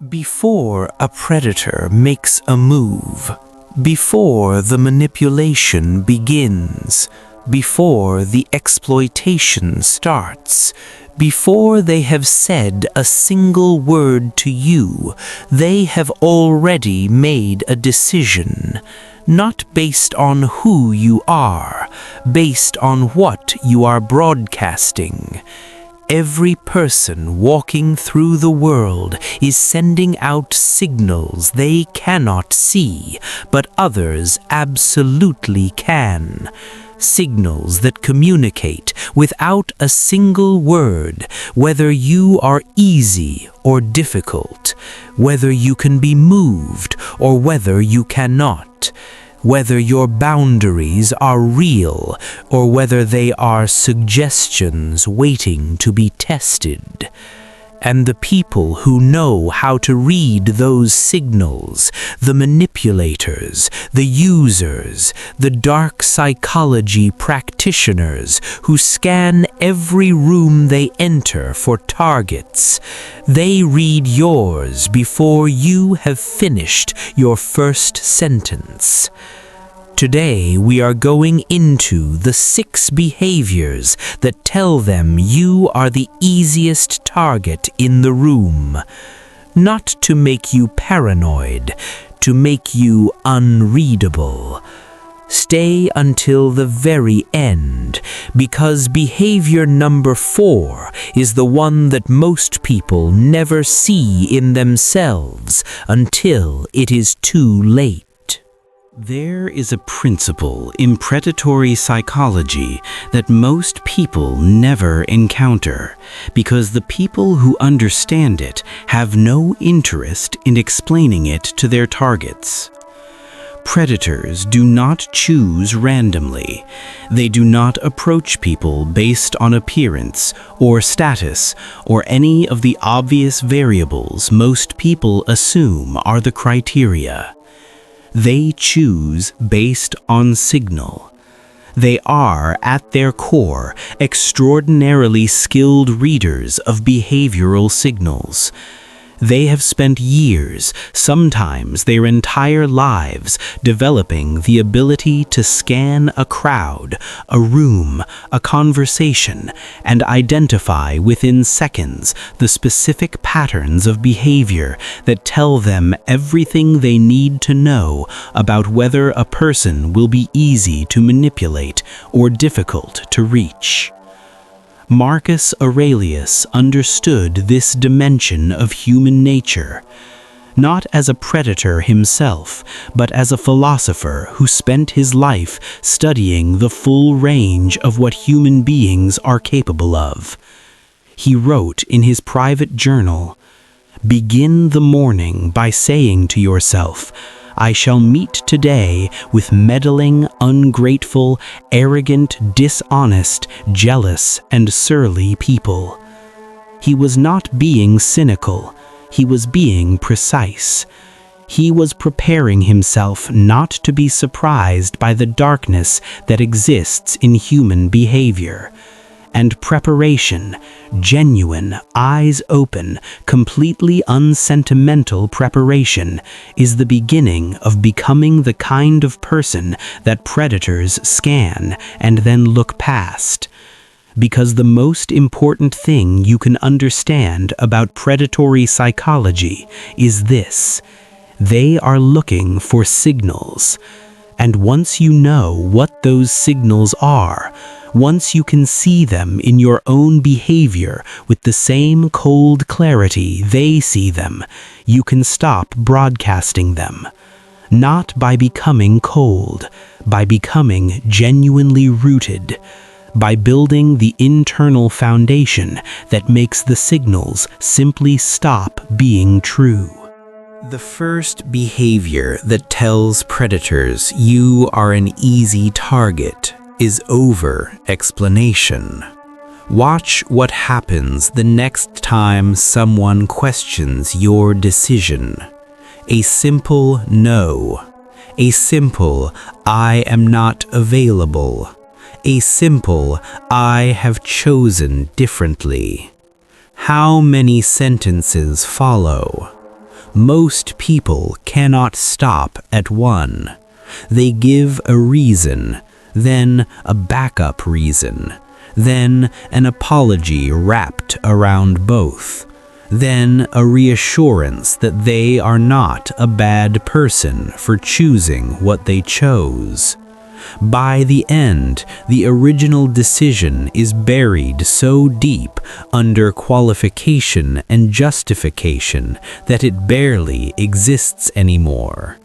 Before a predator makes a move, before the manipulation begins, before the exploitation starts, before they have said a single word to you, they have already made a decision, not based on who you are, based on what you are broadcasting. Every person walking through the world is sending out signals they cannot see, but others absolutely can. Signals that communicate without a single word, whether you are easy or difficult, whether you can be moved or whether you cannot, whether your boundaries are real or whether they are suggestions waiting to be tested. And the people who know how to read those signals, the manipulators, the users, the dark psychology practitioners who scan every room they enter for targets, they read yours before you have finished your first sentence. Today we are going into the 6 behaviors that tell them you are the easiest target in the room. Not to make you paranoid, to make you unreadable. Stay until the very end, because behavior number 4 is the one that most people never see in themselves until it is too late. There is a principle in predatory psychology that most people never encounter, because the people who understand it have no interest in explaining it to their targets. Predators do not choose randomly. They do not approach people based on appearance or status or any of the obvious variables most people assume are the criteria. They choose based on signal. They are, at their core, extraordinarily skilled readers of behavioral signals. They have spent years, sometimes their entire lives, developing the ability to scan a crowd, a room, a conversation, and identify within seconds the specific patterns of behavior that tell them everything they need to know about whether a person will be easy to manipulate or difficult to reach. Marcus Aurelius understood this dimension of human nature, not as a predator himself, but as a philosopher who spent his life studying the full range of what human beings are capable of. He wrote in his private journal, "Begin the morning by saying to yourself, I shall meet today with meddling, ungrateful, arrogant, dishonest, jealous, and surly people." He was not being cynical. He was being precise. He was preparing himself not to be surprised by the darkness that exists in human behavior. And preparation, genuine, eyes open, completely unsentimental preparation, is the beginning of becoming the kind of person that predators scan and then look past. Because the most important thing you can understand about predatory psychology is this: they are looking for signals. And once you know what those signals are, once you can see them in your own behavior with the same cold clarity they see them, you can stop broadcasting them. Not by becoming cold, by becoming genuinely rooted, by building the internal foundation that makes the signals simply stop being true. The first behavior that tells predators you are an easy target is over-explanation. Watch what happens the next time someone questions your decision. A simple no. A simple "I am not available." A simple "I have chosen differently." How many sentences follow? Most people cannot stop at one. They give a reason, then a backup reason, then an apology wrapped around both, then a reassurance that they are not a bad person for choosing what they chose. By the end, the original decision is buried so deep under qualification and justification that it barely exists anymore.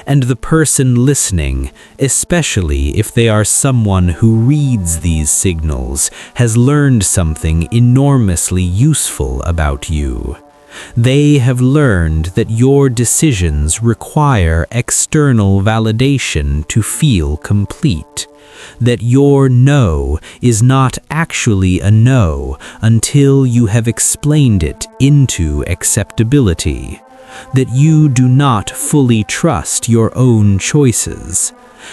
And the person listening, especially if they are someone who reads these signals, has learned something enormously useful about you. They have learned that your decisions require external validation to feel complete, that your no is not actually a no until you have explained it into acceptability, that you do not fully trust your own choices.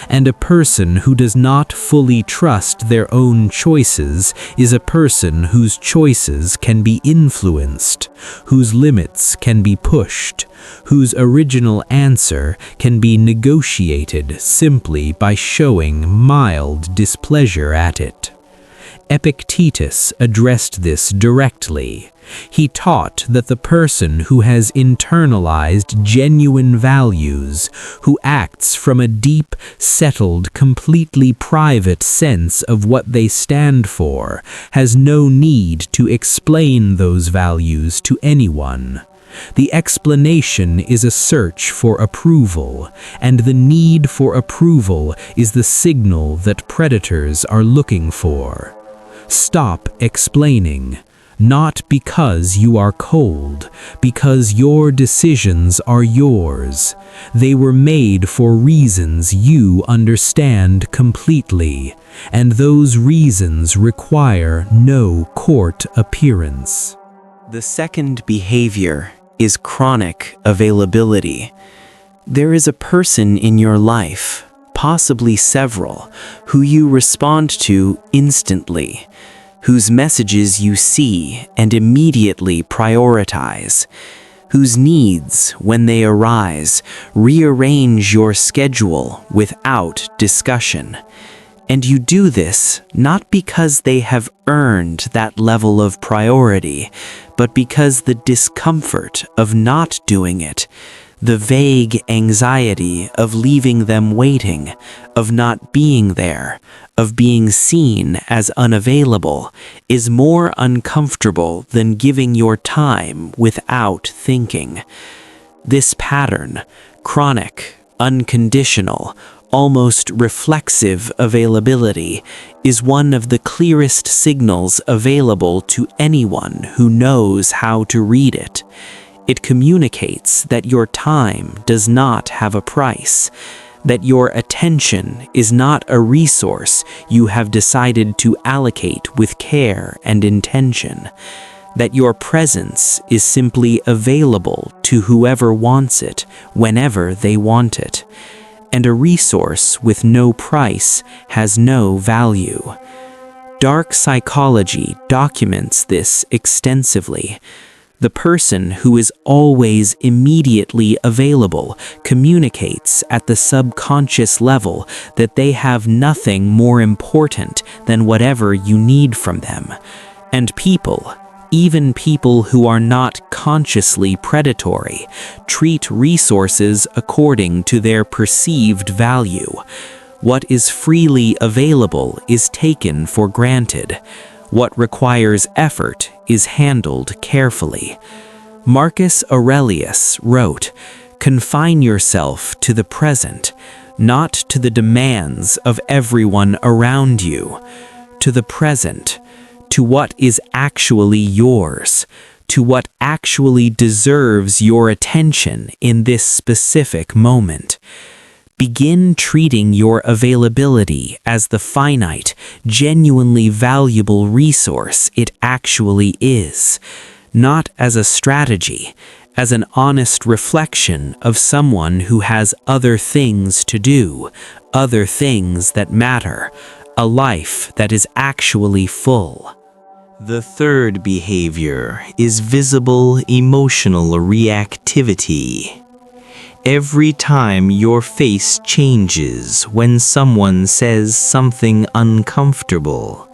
And a person who does not fully trust their own choices is a person whose choices can be influenced, whose limits can be pushed, whose original answer can be negotiated simply by showing mild displeasure at it. Epictetus addressed this directly. He taught that the person who has internalized genuine values, who acts from a deep, settled, completely private sense of what they stand for, has no need to explain those values to anyone. The explanation is a search for approval, and the need for approval is the signal that predators are looking for. Stop explaining. Not because you are cold, because your decisions are yours. They were made for reasons you understand completely, and those reasons require no court appearance. The second behavior is chronic availability. There is a person in your life, possibly several, who you respond to instantly, whose messages you see and immediately prioritize, whose needs, when they arise, rearrange your schedule without discussion. And you do this not because they have earned that level of priority, but because the discomfort of not doing it, the vague anxiety of leaving them waiting, of not being there, of being seen as unavailable, is more uncomfortable than giving your time without thinking. This pattern, chronic, unconditional, almost reflexive availability, is one of the clearest signals available to anyone who knows how to read it. It communicates that your time does not have a price, that your attention is not a resource you have decided to allocate with care and intention, that your presence is simply available to whoever wants it whenever they want it, and a resource with no price has no value. Dark psychology documents this extensively. The person who is always immediately available communicates at the subconscious level that they have nothing more important than whatever you need from them. And people, even people who are not consciously predatory, treat resources according to their perceived value. What is freely available is taken for granted. What requires effort is handled carefully. Marcus Aurelius wrote, "Confine yourself to the present, not to the demands of everyone around you, to the present, to what is actually yours, to what actually deserves your attention in this specific moment. Begin treating your availability as the finite, genuinely valuable resource it actually is, not as a strategy, as an honest reflection of someone who has other things to do, other things that matter, a life that is actually full." The third behavior is visible emotional reactivity. Every time your face changes when someone says something uncomfortable,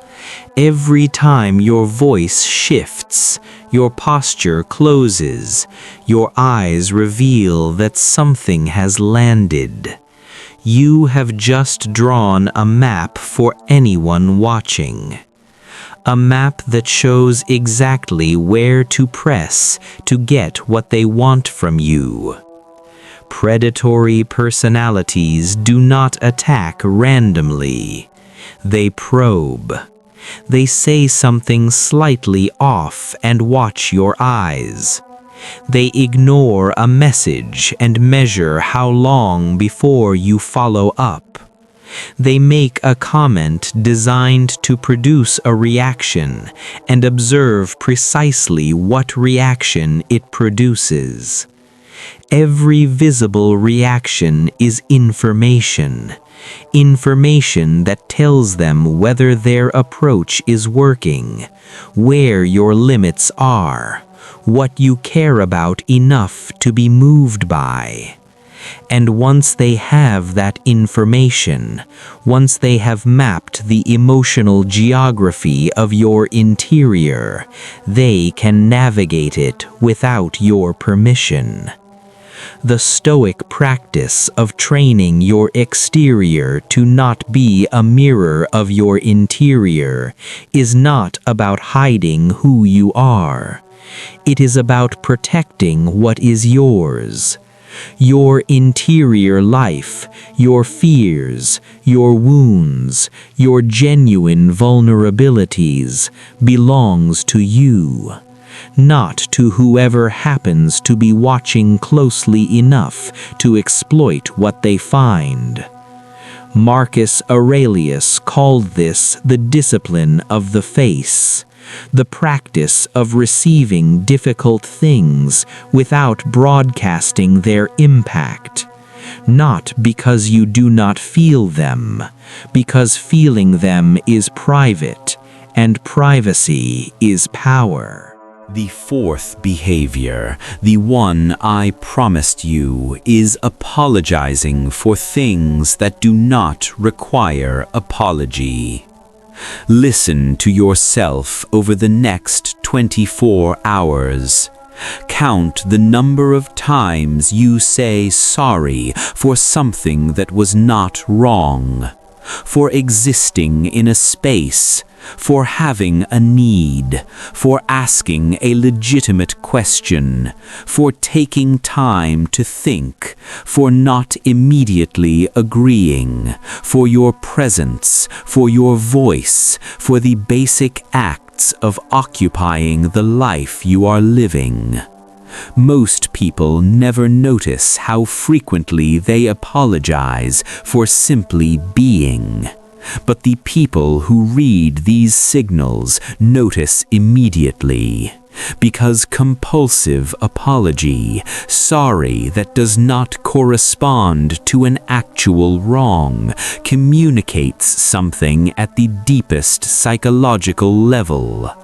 every time your voice shifts, your posture closes, your eyes reveal that something has landed, you have just drawn a map for anyone watching. A map that shows exactly where to press to get what they want from you. Predatory personalities do not attack randomly. They probe. They say something slightly off and watch your eyes. They ignore a message and measure how long before you follow up. They make a comment designed to produce a reaction and observe precisely what reaction it produces. Every visible reaction is information. Information that tells them whether their approach is working, where your limits are, what you care about enough to be moved by. And once they have that information, once they have mapped the emotional geography of your interior, they can navigate it without your permission. The Stoic practice of training your exterior to not be a mirror of your interior is not about hiding who you are. It is about protecting what is yours. Your interior life, your fears, your wounds, your genuine vulnerabilities belongs to you, not to whoever happens to be watching closely enough to exploit what they find. Marcus Aurelius called this the discipline of the face, the practice of receiving difficult things without broadcasting their impact. Not because you do not feel them, because feeling them is private, and privacy is power. The fourth behavior, the one I promised you, is apologizing for things that do not require apology. Listen to yourself over the next 24 hours. Count the number of times you say sorry for something that was not wrong, for existing in a space, for having a need, for asking a legitimate question, for taking time to think, for not immediately agreeing, for your presence, for your voice, for the basic acts of occupying the life you are living. Most people never notice how frequently they apologize for simply being. But the people who read these signals notice immediately, because compulsive apology, sorry that does not correspond to an actual wrong, communicates something at the deepest psychological level.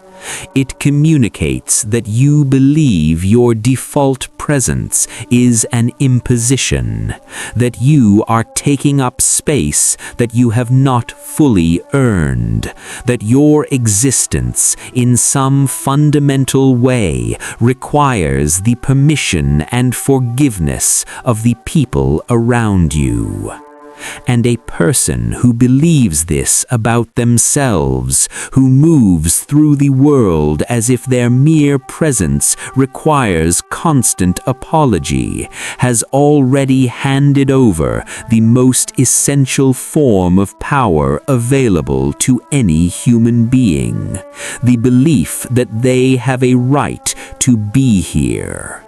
It communicates that you believe your default presence is an imposition, that you are taking up space that you have not fully earned, that your existence in some fundamental way requires the permission and forgiveness of the people around you. And a person who believes this about themselves, who moves through the world as if their mere presence requires constant apology, has already handed over the most essential form of power available to any human being, the belief that they have a right to be here.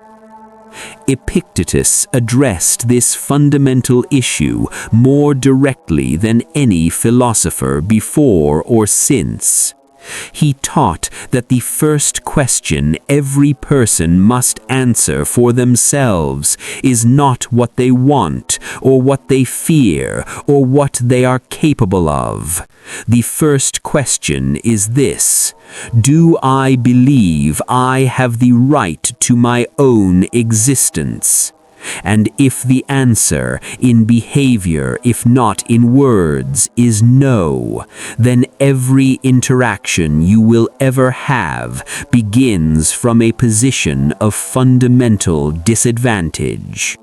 Epictetus addressed this fundamental issue more directly than any philosopher before or since. He taught that the first question every person must answer for themselves is not what they want, or what they fear, or what they are capable of. The first question is this: do I believe I have the right to my own existence? And if the answer, in behavior if not in words, is no, then every interaction you will ever have begins from a position of fundamental disadvantage.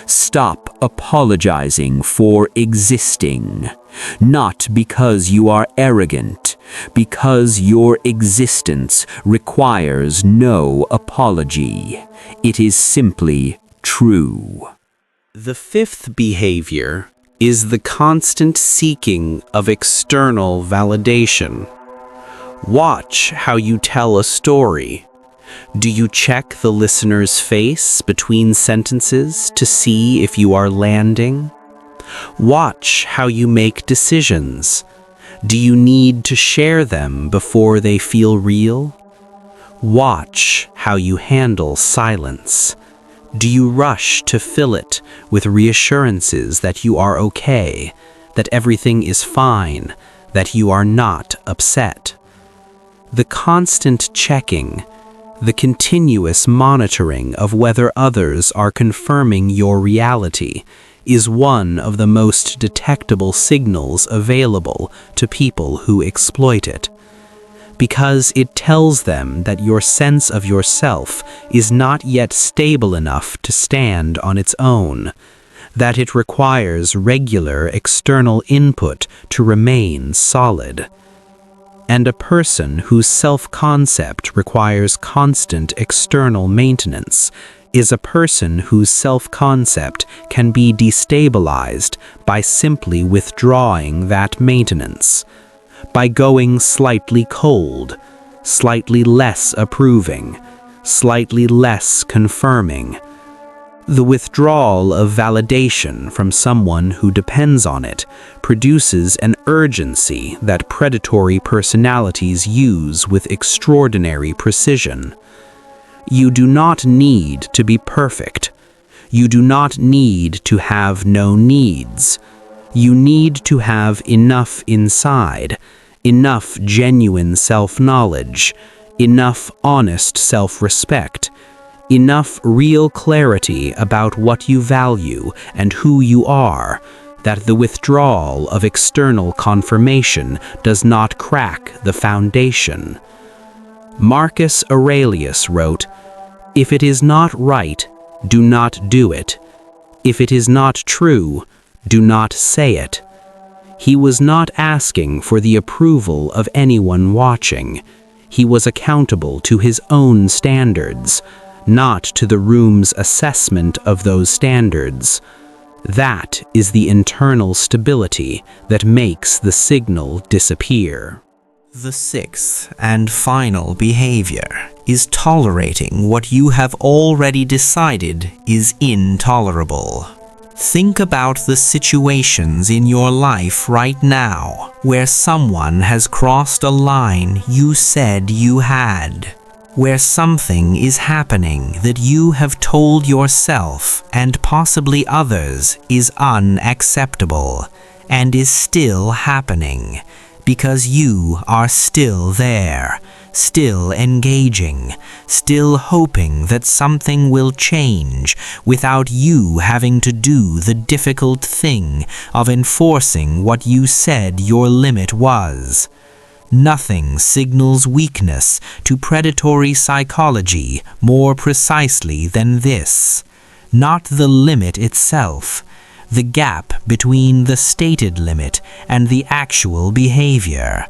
Stop apologizing for existing, not because you are arrogant, because your existence requires no apology. It is simply true. The fifth behavior is the constant seeking of external validation. Watch how you tell a story. Do you check the listener's face between sentences to see if you are landing? Watch how you make decisions. Do you need to share them before they feel real? Watch how you handle silence. Do you rush to fill it with reassurances that you are okay, that everything is fine, that you are not upset? The constant checking, the continuous monitoring of whether others are confirming your reality, is one of the most detectable signals available to people who exploit it, because it tells them that your sense of yourself is not yet stable enough to stand on its own, that it requires regular external input to remain solid. And a person whose self-concept requires constant external maintenance is a person whose self-concept can be destabilized by simply withdrawing that maintenance, by going slightly cold, slightly less approving, slightly less confirming. The withdrawal of validation from someone who depends on it produces an urgency that predatory personalities use with extraordinary precision. You do not need to be perfect. You do not need to have no needs. You need to have enough inside, enough genuine self-knowledge, enough honest self-respect, enough real clarity about what you value and who you are, that the withdrawal of external confirmation does not crack the foundation. Marcus Aurelius wrote, "If it is not right, do not do it. If it is not true, do not say it." He was not asking for the approval of anyone watching. He was accountable to his own standards, not to the room's assessment of those standards. That is the internal stability that makes the signal disappear. The sixth and final behavior is tolerating what you have already decided is intolerable. Think about the situations in your life right now where someone has crossed a line you said you had, where something is happening that you have told yourself and possibly others is unacceptable, and is still happening, because you are still there, still engaging, still hoping that something will change without you having to do the difficult thing of enforcing what you said your limit was. Nothing signals weakness to predatory psychology more precisely than this. Not the limit itself, the gap between the stated limit and the actual behavior.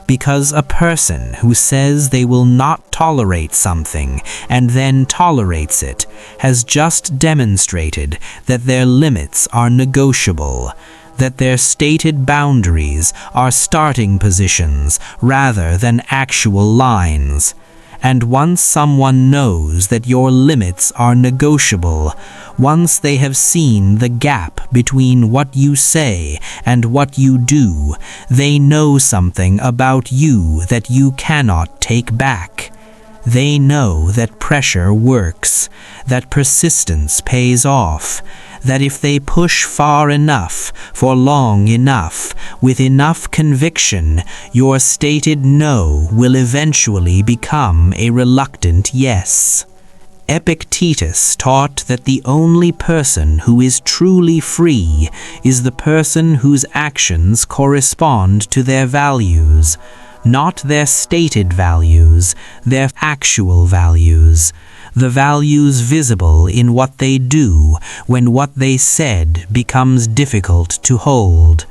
Because a person who says they will not tolerate something and then tolerates it has just demonstrated that their limits are negotiable, that their stated boundaries are starting positions rather than actual lines, And once someone knows that your limits are negotiable, once they have seen the gap between what you say and what you do, they know something about you that you cannot take back. They know that pressure works, that persistence pays off, that if they push far enough, for long enough, with enough conviction, your stated no will eventually become a reluctant yes. Epictetus taught that the only person who is truly free is the person whose actions correspond to their values. Not their stated values, their actual values, the values visible in what they do when what they said becomes difficult to hold.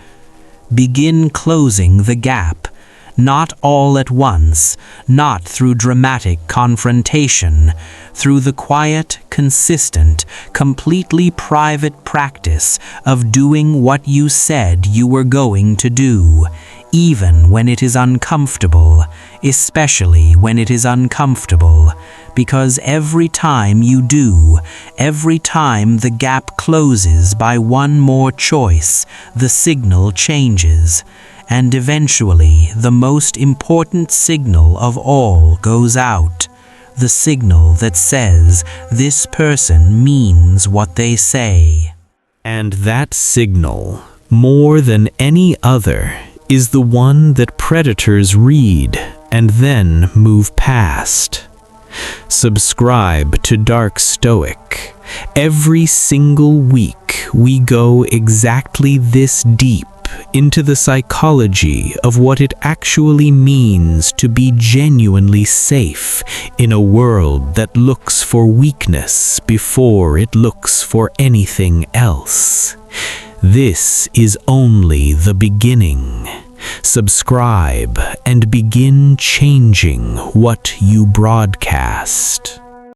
Begin closing the gap, not all at once, not through dramatic confrontation, through the quiet, consistent, completely private practice of doing what you said you were going to do, even when it is uncomfortable, especially when it is uncomfortable, because every time you do, every time the gap closes by one more choice, the signal changes, and eventually the most important signal of all goes out, the signal that says this person means what they say. And that signal, more than any other, is the one that predators read and then move past. Subscribe to Dark Stoic. Every single week we go exactly this deep into the psychology of what it actually means to be genuinely safe in a world that looks for weakness before it looks for anything else. This is only the beginning. Subscribe and begin changing what you broadcast.